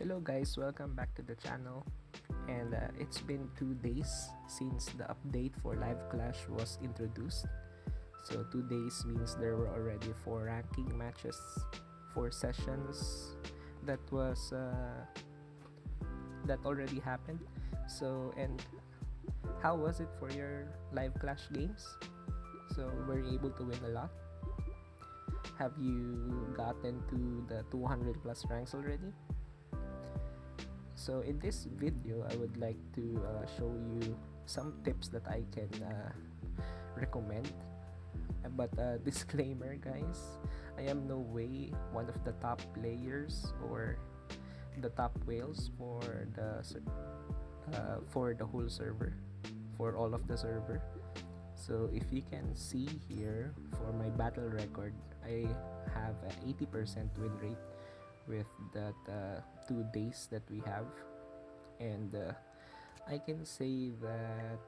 Hello guys, welcome back to the channel. And it's been 2 days since the update for Live Clash was introduced. So 2 days means there were already 4 ranking matches, 4 sessions that already happened. So, and how was it for your Live Clash games? So were you able to win a lot? Have you gotten to the 200 plus ranks already? So in this video, I would like to show you some tips that I can recommend. But disclaimer guys, I am no way one of the top players or the top whales for the whole server, for all of the server. So if you can see here, for my battle record, I have an 80% win rate with that 2 days that we have, and I can say that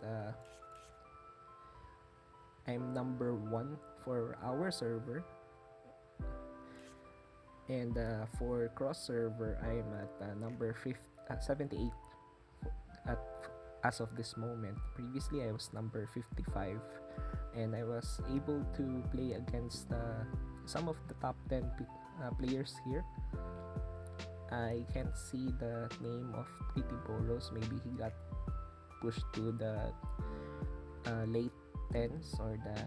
I'm number 1 for our server, and for cross server I'm at number 78 at as of this moment. Previously I was number 55, and I was able to play against some of the top 10 players here. I can't see the name of Pretty Bolos. Maybe he got pushed to the late 10s or the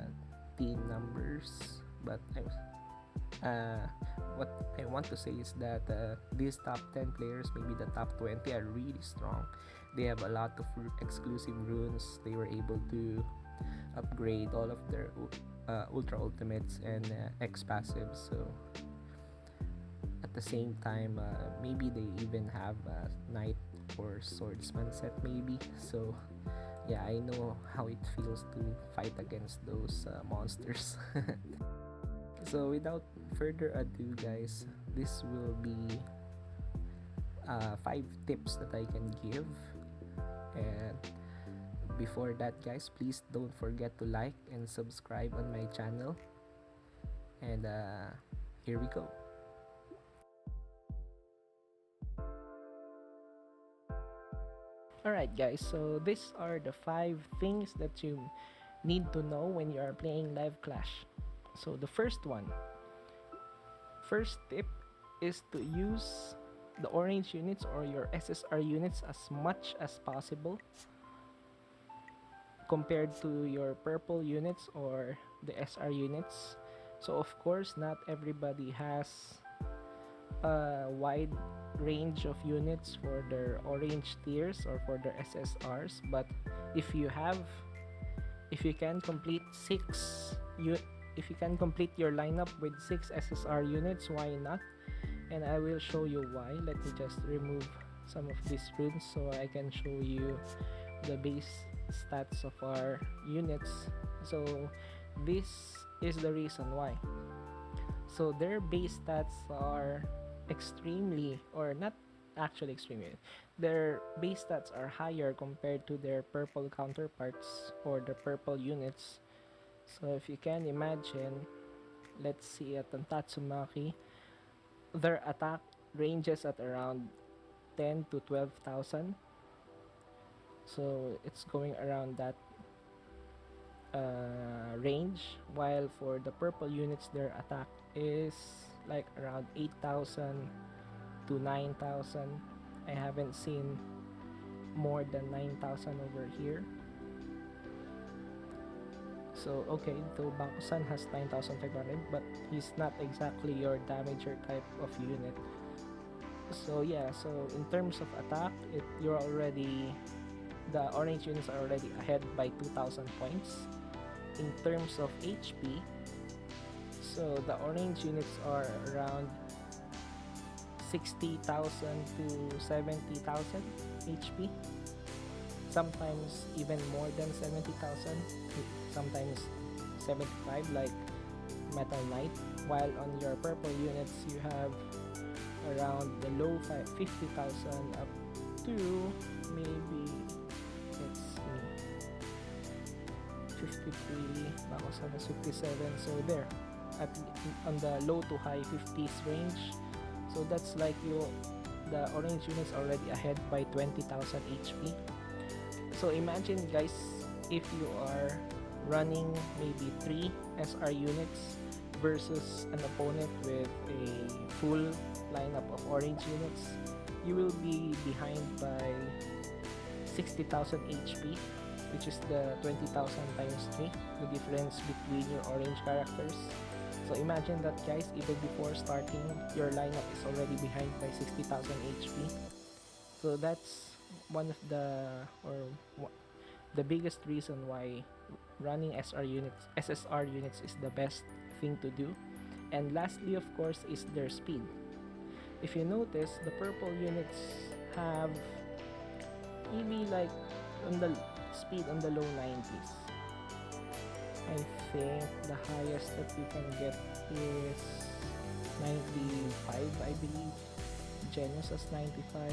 teen numbers. But what I want to say is that these top 10 players, maybe the top 20, are really strong. They have a lot of exclusive runes. They were able to upgrade all of their ultra ultimates and X passives. So at the same time, maybe they even have a knight or swordsman set maybe. So yeah, I know how it feels to fight against those monsters. So without further ado guys, this will be 5 tips that I can give. And before that guys, please don't forget to like and subscribe on my channel. And here we go. Alright guys, so these are the 5 things that you need to know when you are playing Live Clash. So the first tip is to use the orange units or your SSR units as much as possible compared to your purple units or the SR units. So of course, not everybody has a wide range of units for their orange tiers or for their SSRs, but if you can complete your lineup with 6 SSR units, why not? And I will show you why. Let me just remove some of these runes so I can show you the base stats of our units. So this is the reason why. So their base stats are extremely, or not actually extremely, their base stats are higher compared to their purple counterparts or the purple units. So if you can imagine, let's see at Tatsumaki, their attack ranges at around 10 to 12,000. So it's going around that range, while for the purple units their attack is like around 8,000 to 9,000. I haven't seen more than 9,000 over here. So okay, though Bakuzan has 9,500, but he's not exactly your damager type of unit. So yeah, so in terms of attack, the orange units are already ahead by 2,000 points. In terms of HP, so the orange units are around 60,000 to 70,000 HP, sometimes even more than 70,000, sometimes 75 like Metal Knight, while on your purple units you have around the low 50,000 up to maybe, let's see, 53, Bakuzan is 57, so there on the low to high 50s range. So that's like the orange units already ahead by 20,000 HP. So imagine guys, if you are running maybe 3 SR units versus an opponent with a full lineup of orange units, you will be behind by 60,000 HP, which is the 20,000 times 3, the difference between your orange characters. So imagine that guys, even before starting, your lineup is already behind by 60,000 HP. So that's one of the biggest reason why running SSR units is the best thing to do. And lastly, of course, is their speed. If you notice, the purple units have maybe like on the speed on the low 90s. I think the highest that you can get is 95, I believe. Genius has 95,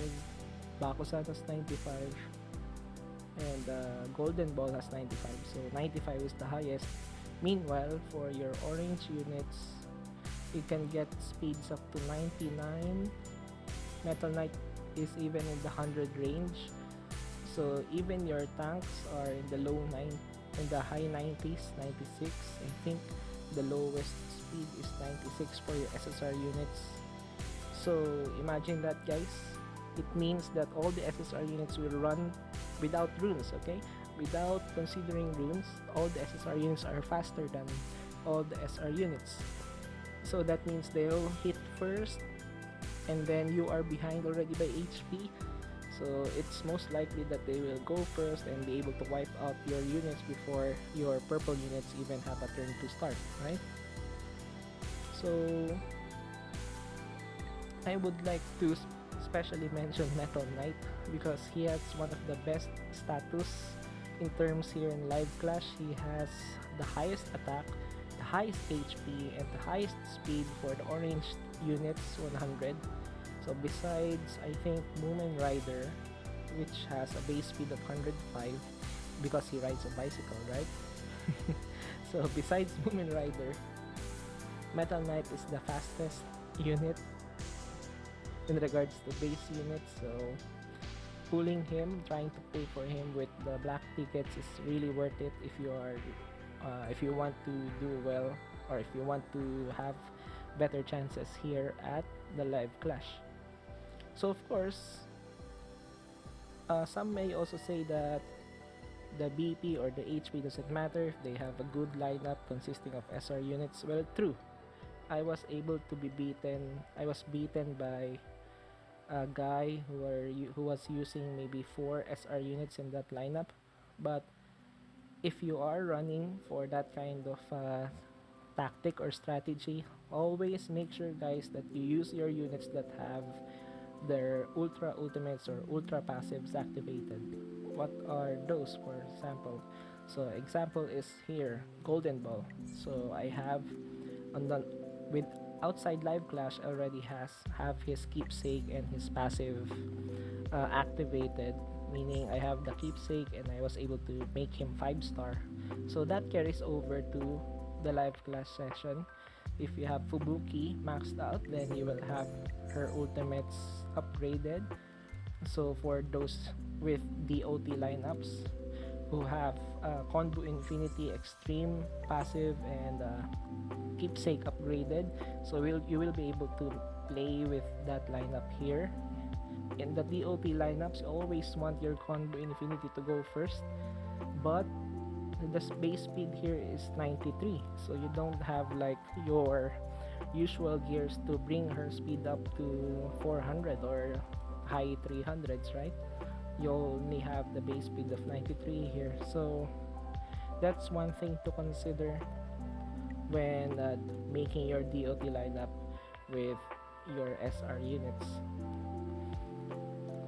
Bakuzan has 95, and Golden Ball has 95. So 95 is the highest. Meanwhile, for your orange units, you can get speeds up to 99. Metal Knight is even in the 100 range. So even your tanks are in the high 90s, 96. I think the lowest speed is 96 for your SSR units. So imagine that guys. It means that all the SSR units will run without runes, okay? Without considering runes, all the SSR units are faster than all the SR units. So that means they'll hit first, and then you are behind already by HP. So it's most likely that they will go first and be able to wipe out your units before your purple units even have a turn to start, right? So I would like to especially mention Metal Knight because he has one of the best status in terms here in Live Clash. He has the highest attack, the highest HP, and the highest speed for the orange units, 100. So besides, I think Moomin Rider, which has a base speed of 105 because he rides a bicycle, right? So besides Moomin Rider, Metal Knight is the fastest unit in regards to base units. So pulling him, trying to pay for him with the black tickets is really worth it if you want to do well, or if you want to have better chances here at the Live Clash. So of course, some may also say that the BP or the HP doesn't matter if they have a good lineup consisting of SR units. Well, true. I was beaten by a guy who was using maybe 4 SR units in that lineup. But if you are running for that kind of tactic or strategy, always make sure guys that you use your units that have their ultra ultimates or ultra passives activated. What are those, for example? So example is here, Golden Ball. So I have with outside Live Clash already have his keepsake and his passive activated, meaning I have the keepsake and I was able to make him 5-star. So that carries over to the Live Clash session. If you have Fubuki maxed out, then you will have her ultimates upgraded. So for those with DOT lineups who have Convo Infinity Extreme passive and keepsake upgraded, so you will be able to play with that lineup here. In the DOT lineups, you always want your Convo Infinity to go first, but the base speed here is 93, so you don't have like your usual gears to bring her speed up to 400 or high 300s, right? You only have the base speed of 93 here, so that's one thing to consider when making your DOT lineup with your SR units.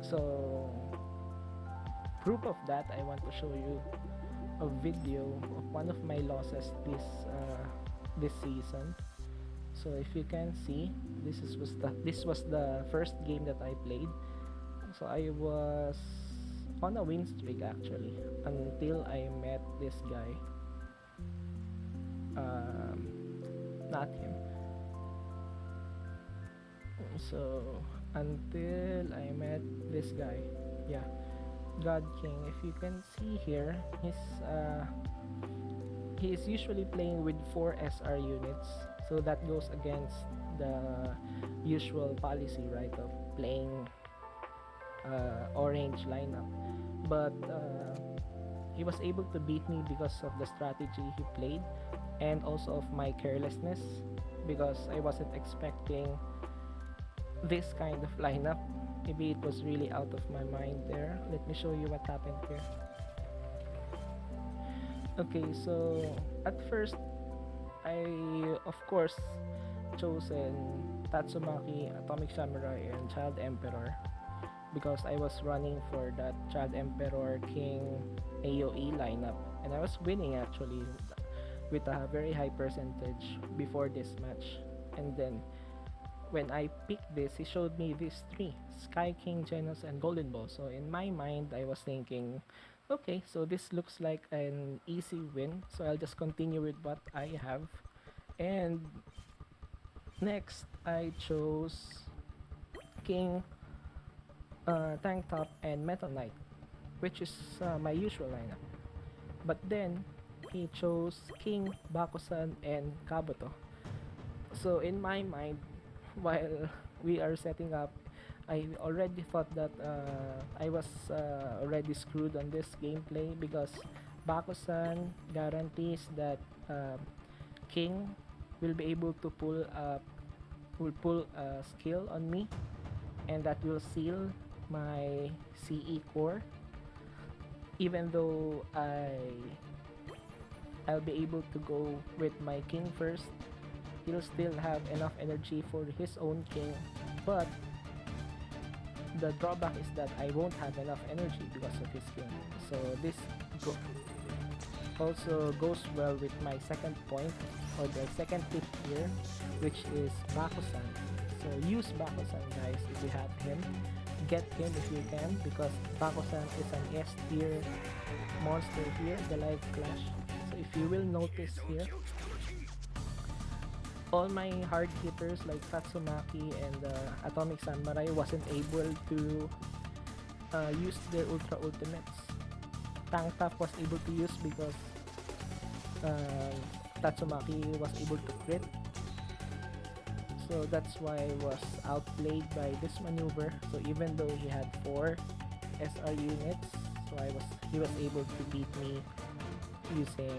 So proof of that, I want to show you a video of one of my losses this season. So if you can see, this was the first game that I played. So I was on a win streak actually until I met this guy. Not him. So until I met this guy. Yeah, God King. If you can see here, he is usually playing with 4 SR units, so that goes against the usual policy, right, of playing orange lineup. But he was able to beat me because of the strategy he played, and also of my carelessness, because I wasn't expecting this kind of lineup. Maybe it was really out of my mind there. Let me show you what happened here. Okay, so at first, I of course chosen Tatsumaki, Atomic Samurai, and Child Emperor because I was running for that Child Emperor King AoE lineup, and I was winning actually with a very high percentage before this match. And then when I picked this, he showed me these three: Sky King, Genos, and Golden Ball. So in my mind, I was thinking, okay, so this looks like an easy win, so I'll just continue with what I have. And next, I chose King, Tank Top, and Metal Knight, which is my usual lineup. But then, he chose King, Bakuzan, and Kabuto. So in my mind, while we are setting up, I already thought that I was already screwed on this gameplay because Bakusan guarantees that King will be able to pull a skill on me, and that will seal my CE core. Even though I'll be able to go with my King first, he'll still have enough energy for his own King, but the drawback is that I won't have enough energy because of his King. So this also goes well with my second point, or the second tip here, which is Bakusan. So use Bakusan, guys, if you have him. Get him if you can, because Bakusan is an S tier monster here, the live clash. So if you will notice here, all my hard hitters like Tatsumaki and Atomic Samurai wasn't able to use their ultra ultimates. Tank Top was able to use because Tatsumaki was able to crit. So that's why I was outplayed by this maneuver. So even though he had 4 SR units, so he was able to beat me using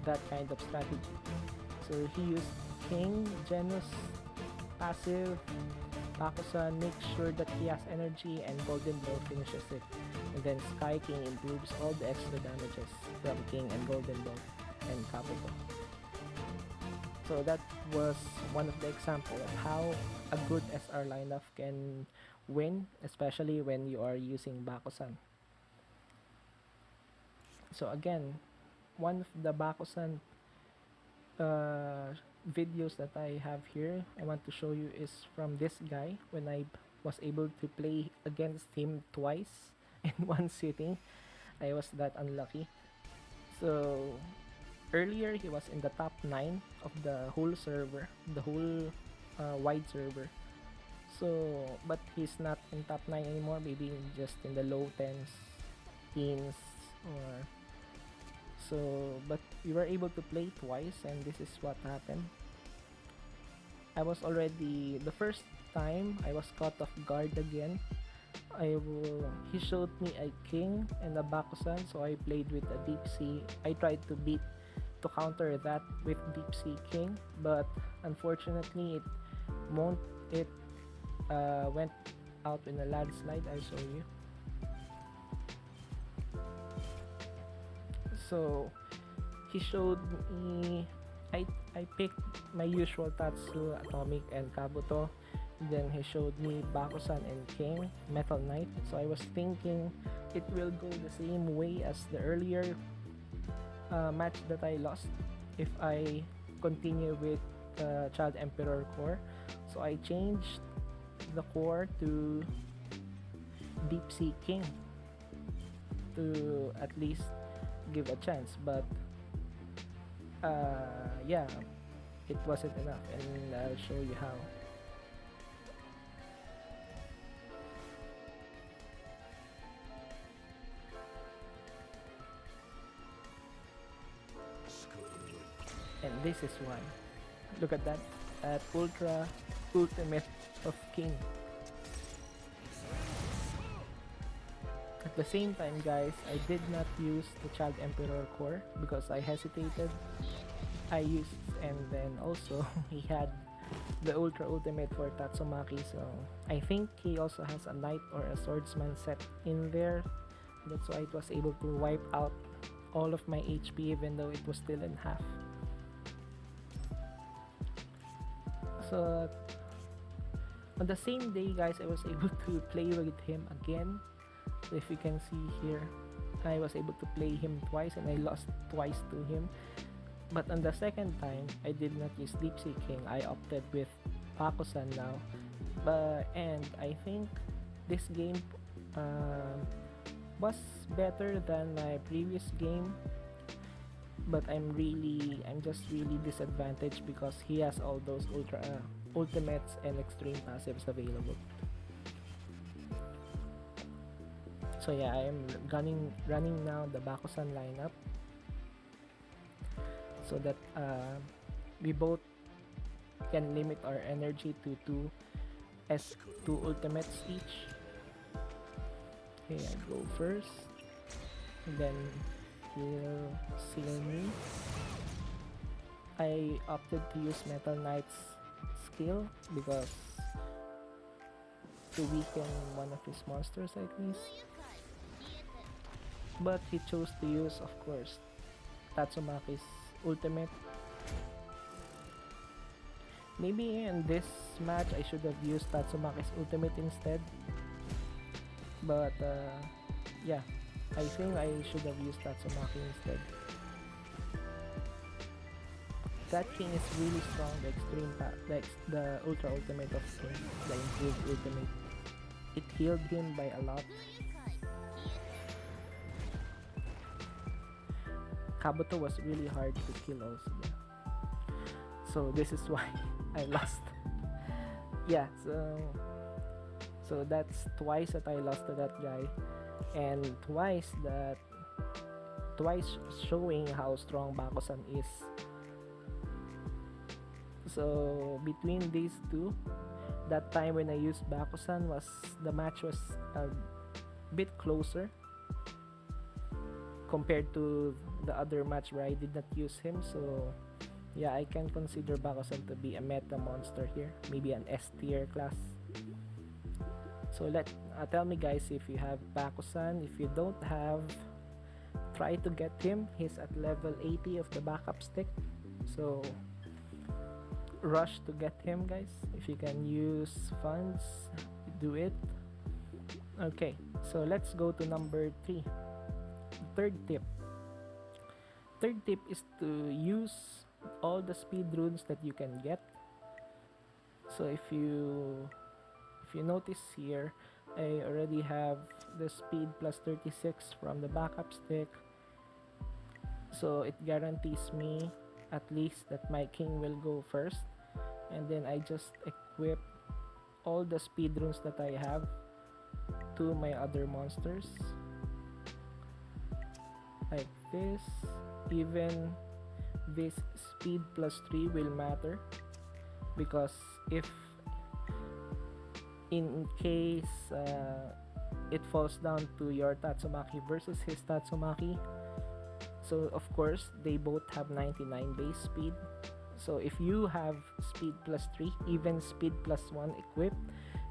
that kind of strategy. So he used King, Genos, passive, Bakusan makes sure that he has energy, and Golden Ball finishes it. And then Sky King improves all the extra damages from King and Golden Ball and Kabuto. So that was one of the examples of how a good SR lineup can win, especially when you are using Bakusan. So again, one of the Bakusan videos that I have here, I want to show you, is from this guy when I was able to play against him twice in one sitting. I was that unlucky. So earlier he was in the top 9 of the whole server, the whole wide server. So but he's not in top 9 anymore, maybe just in the low 10s, teens, or so. But we were able to play twice, and this is what happened. I was already, the first time I was caught off guard again. He showed me a King and a Bakusan, so I played with a Deep Sea. I tried to counter that with Deep Sea King, but unfortunately it went out in a landslide. I'll show you. So he showed me, I picked my usual Tatsu, Atomic, and Kabuto. Then he showed me Bakusan and King, Metal Knight. So I was thinking it will go the same way as the earlier match that I lost if I continue with Child Emperor core. So I changed the core to Deep Sea King to at least give a chance, but yeah, it wasn't enough, and I'll show you how. this is why. Look at that. At Ultra Ultimate of King. At the same time, guys, I did not use the Child Emperor core because I hesitated. I used, and then also he had the Ultra Ultimate for Tatsumaki, so I think he also has a Knight or a Swordsman set in there. That's why it was able to wipe out all of my HP even though it was still in half. So on the same day, guys, I was able to play with him again. So if you can see here, I was able to play him twice and I lost twice to him. But on the second time, I did not use Deep Sea King. I opted with Bakuzan now. And I think this game was better than my previous game. But I'm just really disadvantaged because he has all those ultimates and extreme passives available. So yeah, I am running now the Bakuzan lineup, so that we both can limit our energy to two ultimates each. Okay, I go first, then he'll seal me. I opted to use Metal Knight's skill because to weaken one of his monsters like this. But he chose to use, of course, Tatsumaki's ultimate. Maybe in this match I should have used Tatsumaki's ultimate instead. But yeah, I think I should have used Tatsumaki instead. That king is really strong, the extreme the ultra ultimate of King, the improved ultimate. It healed him by a lot. Kabuto was really hard to kill also. So this is why I lost. Yeah, so that's twice that I lost to that guy, and twice showing how strong Bakuzan is. So between these two, that time when I used Bakuzan the match was a bit closer compared to the other match where I did not use him. So yeah, I can consider Bakuzan to be a meta monster here, maybe an S tier class. So tell me guys if you have Bakuzan. If you don't have, try to get him. He's at level 80 of the backup stick, so rush to get him, guys. If you can use funds, do it. Okay, so let's go to number 3. Third tip is to use all the speed runes that you can get. So if you notice here, I already have the speed plus 36 from the backup stick, so it guarantees me at least that my king will go first, and then I just equip all the speed runes that I have to my other monsters like this. Even this speed plus 3 will matter, because if in case it falls down to your Tatsumaki versus his Tatsumaki, so of course they both have 99 base speed. So if you have speed plus 3, even speed plus 1 equipped,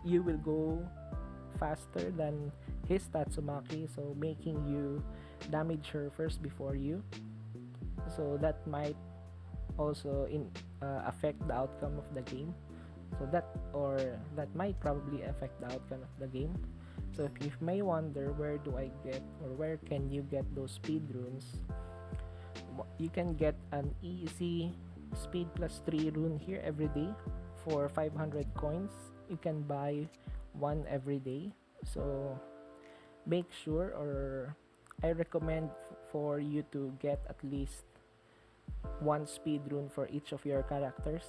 you will go faster than his Tatsumaki, so making you damage her first before you. So that might also affect the outcome of the game. So that might probably affect the outcome of the game. So if you may wonder, where do I get, or where can you get those speed runes? You can get an easy speed plus 3 rune here every day for 500 coins. You can buy one every day. So make sure, or I recommend for you to get at least one speed rune for each of your characters,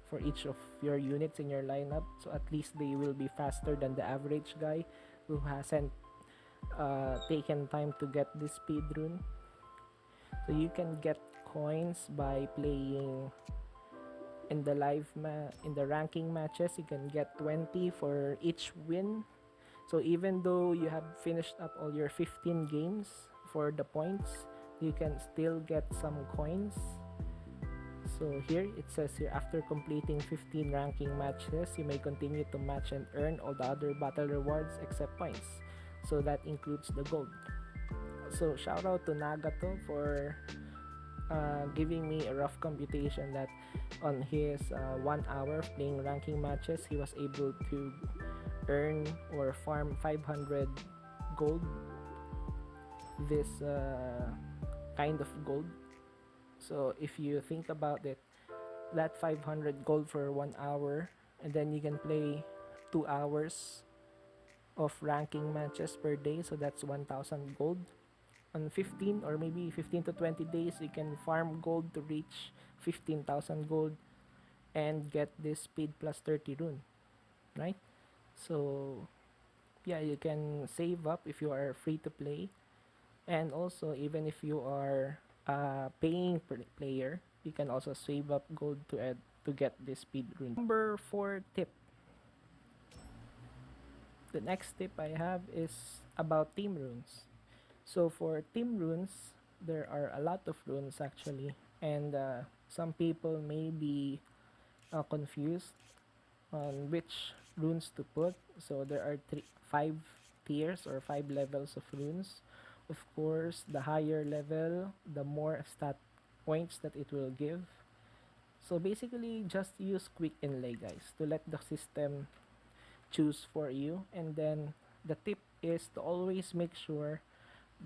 for each of your units in your lineup, so at least they will be faster than the average guy who hasn't taken time to get this speed rune. So you can get coins by playing in the in the ranking matches. You can get 20 for each win. So even though you have finished up all your 15 games for the points, you can still get some coins. So here it says here, after completing 15 ranking matches, you may continue to match and earn all the other battle rewards except points. So that includes the gold. So shout out to Nagato for giving me a rough computation that on his 1 hour of playing ranking matches, he was able to earn or farm 500 gold, this kind of gold. So if you think about it, that 500 gold for 1 hour, and then you can play 2 hours of ranking matches per day, so that's 1000 gold. On 15 or maybe 15 to 20 days, you can farm gold to reach 15,000 gold and get this speed plus 30 rune, right? So yeah, you can save up if you are free to play, and also even if you are a paying player, you can also save up gold to get this speed rune. Number 4 tip. The next tip I have is about team runes. So for team runes, there are a lot of runes actually, and some people may be confused on which runes to put. So there are 5 tiers or 5 levels of runes. Of course, the higher level, the more stat points that it will give. So basically, just use quick inlay, guys, to let the system choose for you. And then the tip is to always make sure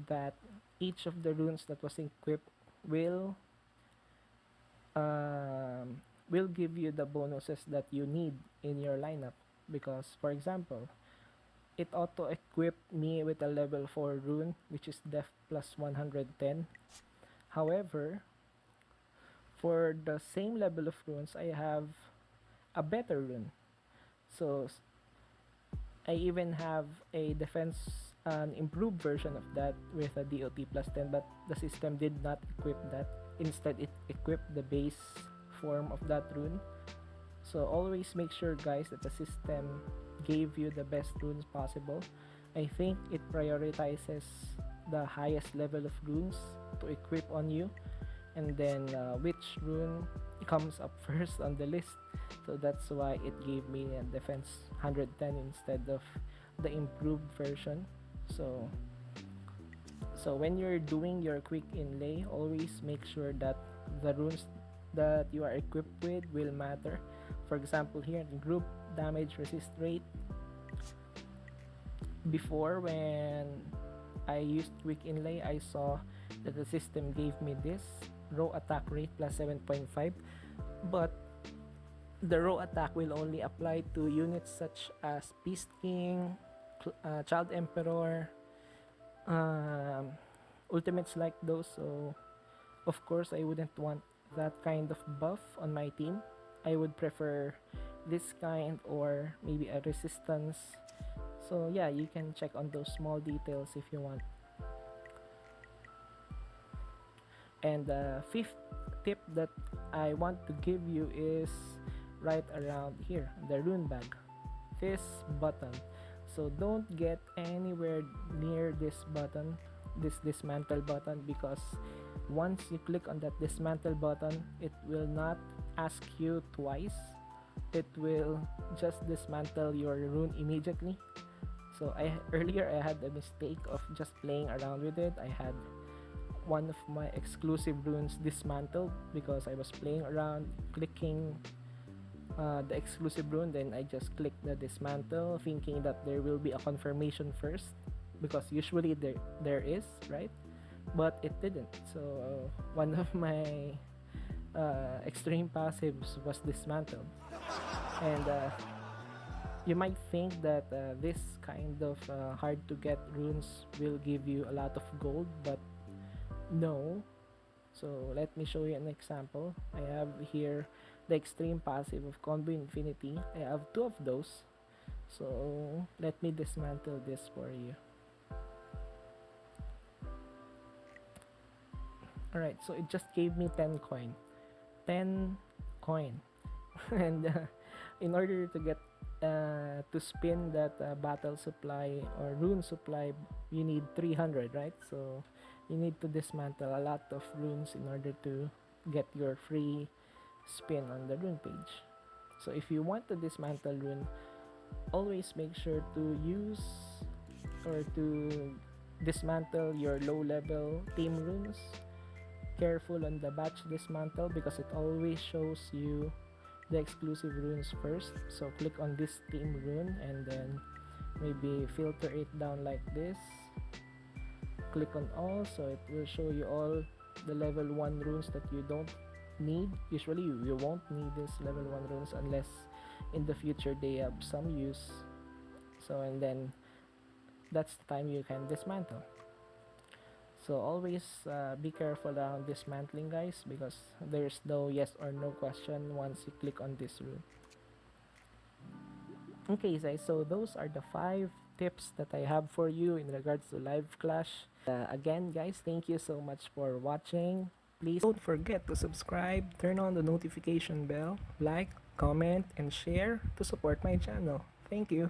that each of the runes that was equipped will give you the bonuses that you need in your lineup. Because for example, it auto equipped me with a level 4 rune, which is def plus 110. However, for the same level of runes, I have a better rune. So I even have a defense, an improved version of that with a DOT plus 10, but the system did not equip that. Instead, it equipped the base form of that rune. So always make sure, guys, that the system gave you the best runes possible. I think it prioritizes the highest level of runes to equip on you, and then which rune comes up first on the list. So that's why it gave me a defense 110 instead of the improved version. So when you're doing your quick inlay, always make sure that the runes that you are equipped with will matter. For example, here the group damage resist rate, before when I used quick inlay, I saw that the system gave me this raw attack rate plus 7.5, but the raw attack will only apply to units such as Beast King, Child Emperor, ultimates like those. So of course I wouldn't want that kind of buff on my team. I would prefer this kind, or maybe a resistance. So yeah, you can check on those small details if you want. And the 5th tip that I want to give you is right around here, the rune bag, this button. So don't get anywhere near this button, this dismantle button, because once you click on that dismantle button, it will not ask you twice. It will just dismantle your rune immediately. So earlier I had a mistake of just playing around with it. I had one of my exclusive runes dismantled because I was playing around clicking the exclusive rune, then I just clicked the dismantle thinking that there will be a confirmation first, because usually there is, right? But it didn't. So one of my extreme passives was dismantled. And you might think that this kind of hard to get runes will give you a lot of gold, but no. So let me show you an example. I have here the extreme passive of Combo Infinity. I have 2 of those. So let me dismantle this for you. Alright, so it just gave me 10 coin. 10 coin. And in order to get to spin that battle supply or rune supply, you need 300, right? So you need to dismantle a lot of runes in order to get your free spin on the rune page. So if you want to dismantle rune, always make sure to use or to dismantle your low level team runes. Careful on the batch dismantle because it always shows you the exclusive runes first. So click on this team rune and then maybe filter it down like this. Click on all, so it will show you all the level 1 runes that you don't need. Usually you won't need this level 1 runes unless in the future they have some use. So and then that's the time you can dismantle. So always be careful on dismantling, guys, because there's no yes or no question once you click on this rune. Okay guys, so those are the 5 tips that I have for you in regards to live clash. Again guys, thank you so much for watching. Please don't forget to subscribe, turn on the notification bell, like, comment, and share to support my channel. Thank you.